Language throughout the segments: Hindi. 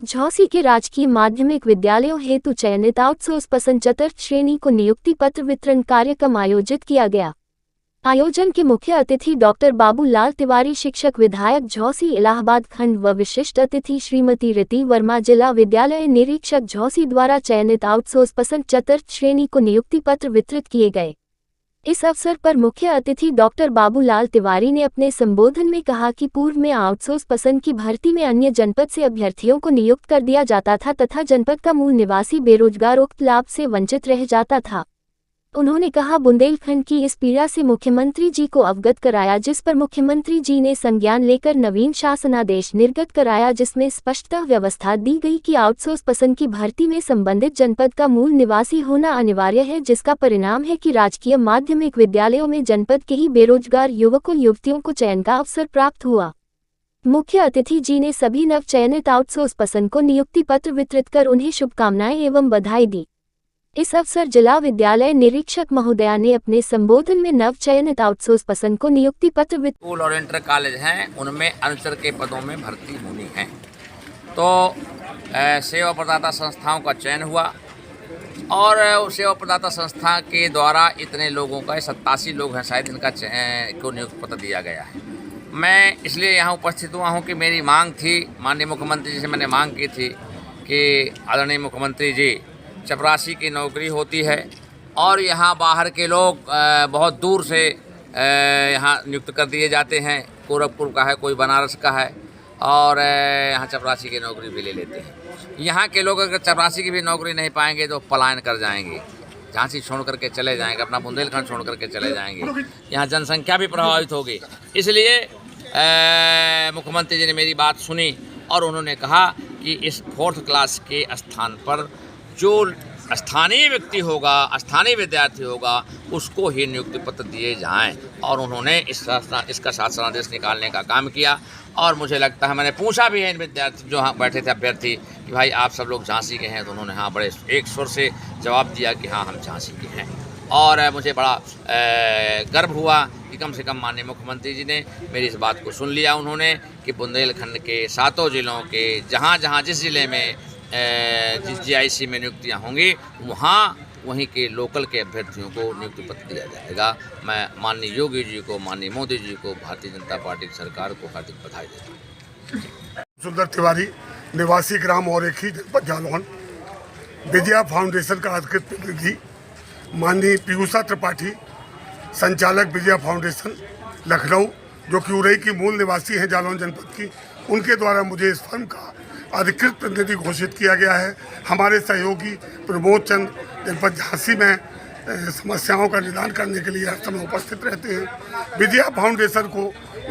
झौसी के राजकीय माध्यमिक विद्यालयों हेतु चयनित आउटसोर्स पसंद चतुर्थ श्रेणी को नियुक्ति पत्र वितरण कार्यक्रम आयोजित किया गया। आयोजन के मुख्य अतिथि डॉक्टर बाबूलाल तिवारी, शिक्षक विधायक झौसी इलाहाबाद खंड व विशिष्ट अतिथि श्रीमती रिति वर्मा, जिला विद्यालय निरीक्षक झौसी द्वारा चयनित आउटसोर्स पसंद चतुर्थ श्रेणी को नियुक्ति पत्र वितरित किए गए। इस अवसर पर मुख्य अतिथि डॉक्टर बाबूलाल तिवारी ने अपने संबोधन में कहा कि पूर्व में आउटसोर्स पसंद की भर्ती में अन्य जनपद से अभ्यर्थियों को नियुक्त कर दिया जाता था तथा जनपद का मूल निवासी बेरोजगार उक्त लाभ से वंचित रह जाता था। उन्होंने कहा, बुंदेलखंड की इस पीड़ा से मुख्यमंत्री जी को अवगत कराया, जिस पर मुख्यमंत्री जी ने संज्ञान लेकर नवीन शासनादेश निर्गत कराया, जिसमें स्पष्टतः व्यवस्था दी गई कि आउटसोर्स पसंद की भर्ती में संबंधित जनपद का मूल निवासी होना अनिवार्य है, जिसका परिणाम है कि राजकीय माध्यमिक विद्यालयों में जनपद के ही बेरोजगार युवकों युवतियों को चयन का अवसर प्राप्त हुआ। मुख्य अतिथि जी ने सभी नव चयनित आउटसोर्स पसंद को नियुक्ति पत्र वितरित कर उन्हें शुभकामनाएं एवं बधाई दी। इस अवसर जिला विद्यालय निरीक्षक महोदया ने अपने संबोधन में नव चयनित आउटसोर्स पसंद को नियुक्ति पत्र स्कूल और इंटर कॉलेज हैं, उनमें अनुचर के पदों में भर्ती होनी है। तो सेवा प्रदाता संस्थाओं का चयन हुआ और सेवा प्रदाता संस्था के द्वारा इतने लोगों का 87 लोग हैं शायद, इनका को नियुक्ति पत्र दिया गया है। मैं इसलिए यहाँ उपस्थित हुआ हूँ कि मेरी मांग थी, माननीय मुख्यमंत्री जी से मैंने मांग की थी कि आदरणीय मुख्यमंत्री जी, चपरासी की नौकरी होती है और यहाँ बाहर के लोग बहुत दूर से यहाँ नियुक्त कर दिए जाते हैं। गोरखपुर का है, कोई बनारस का है और यहाँ चपरासी की नौकरी भी ले लेते हैं। यहाँ के लोग अगर चपरासी की भी नौकरी नहीं पाएंगे तो पलायन कर जाएंगे, झांसी छोड़ करके चले जाएंगे, अपना बुंदेलखंड छोड़ करके चले जाएंगे। यहाँ जनसंख्या भी प्रभावित होगी। इसलिए मुख्यमंत्री जी ने मेरी बात सुनी और उन्होंने कहा कि इस 4th क्लास के स्थान पर जो स्थानीय व्यक्ति होगा, स्थानीय विद्यार्थी होगा, उसको ही नियुक्ति पत्र दिए जाएं। और उन्होंने इसका शासनादेश निकालने का काम किया। और मुझे लगता है, मैंने पूछा भी है इन विद्यार्थी जो हाँ बैठे थे अभ्यर्थी कि भाई आप सब लोग झांसी के हैं, तो उन्होंने हाँ बड़े एक स्वर से जवाब दिया कि हाँ हम झांसी के हैं। और मुझे बड़ा गर्व हुआ कि कम से कम माननीय मुख्यमंत्री जी ने मेरी इस बात को सुन लिया। उन्होंने कि बुंदेलखंड के 7 जिलों के जहाँ जिस ज़िले में जिस GIC में नियुक्तियाँ होंगी वहीं के लोकल के अभ्यर्थियों को नियुक्ति पत्र दिया जाएगा। मैं माननीय योगी जी को, माननीय मोदी जी को, भारतीय जनता पार्टी की सरकार को हार्दिक बधाई देता हूँ। सुंदर तिवारी, निवासी ग्राम और एक ही जनपद जालौन, विजया फाउंडेशन का अधिकृत प्रतिनिधि, माननीय पीयूषा त्रिपाठी, संचालक विजया फाउंडेशन लखनऊ, जो कि उरई की मूल निवासी हैं जालौन जनपद की, उनके द्वारा मुझे इस फर्म का अधिकृत प्रतिनिधि घोषित किया गया है। हमारे सहयोगी प्रमोद चंद जनपद झांसी में समस्याओं का निदान करने के लिए हर समय उपस्थित रहते हैं। विजया फाउंडेशन को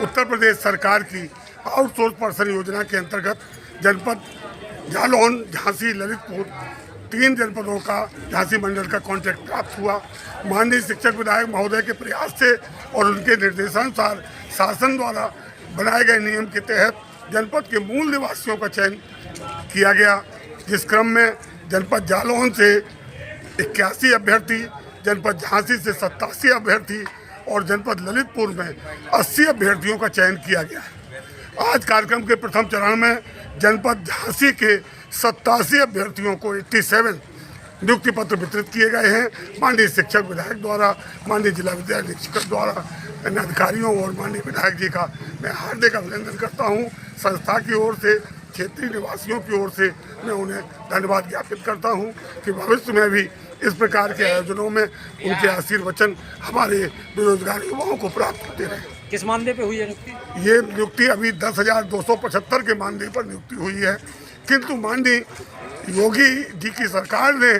उत्तर प्रदेश सरकार की आउटसोर्स पर्सन योजना के अंतर्गत जनपद जालौन, झांसी, ललितपुर 3 जनपदों का झांसी मंडल का कॉन्ट्रैक्ट प्राप्त हुआ। माननीय शिक्षक विधायक महोदय के प्रयास से और उनके निर्देशानुसार शासन द्वारा बनाए गए नियम के तहत जनपद के मूल निवासियों का चयन किया गया, जिस क्रम में जनपद जालौन से 81 अभ्यर्थी, जनपद झांसी से 87 अभ्यर्थी और जनपद ललितपुर में 80 अभ्यर्थियों का चयन किया गया है। आज कार्यक्रम के प्रथम चरण में जनपद झांसी के 87 अभ्यर्थियों को 87 नियुक्ति पत्र वितरित किए गए हैं। माननीय शिक्षक विधायक द्वारा, माननीय जिला विद्यालय निरीक्षक द्वारा, अधिकारियों और माननीय विधायक जी का मैं हार्दिक अभिनंदन करता हूं। संस्था की ओर से, क्षेत्रीय निवासियों की ओर से मैं उन्हें धन्यवाद ज्ञापित करता हूं कि भविष्य में भी इस प्रकार के आयोजनों में उनके आशीर्वचन हमारे बेरोजगार युवाओं को प्राप्त होते रहे। किस मानदेय पे हुई है नियुक्ति? ये नियुक्ति अभी 10,275 के मानदेय पर नियुक्ति हुई है, किंतु माननीय योगी जी की सरकार ने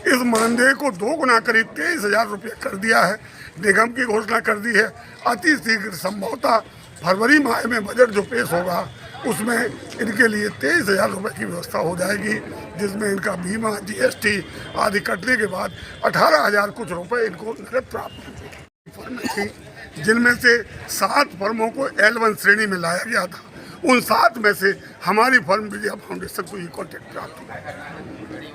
इस मानदेय को 2 गुना करीब 23,000 रुपये कर दिया है। निगम की घोषणा कर दी है। अति शीघ्र संभवतः फरवरी माह में बजट जो पेश होगा उसमें इनके लिए 23,000 रुपये की व्यवस्था हो जाएगी, जिसमें इनका बीमा, GST आदि कटने के बाद 18,000 कुछ रुपये इनको नकद प्राप्त होंगे। जिनमें से 7 फर्मों को L1 श्रेणी में लाया गया था, उन 7 में से हमारी फर्म विजया फाउंडेशन को ये कॉन्ट्रैक्ट प्राप्त हुआ।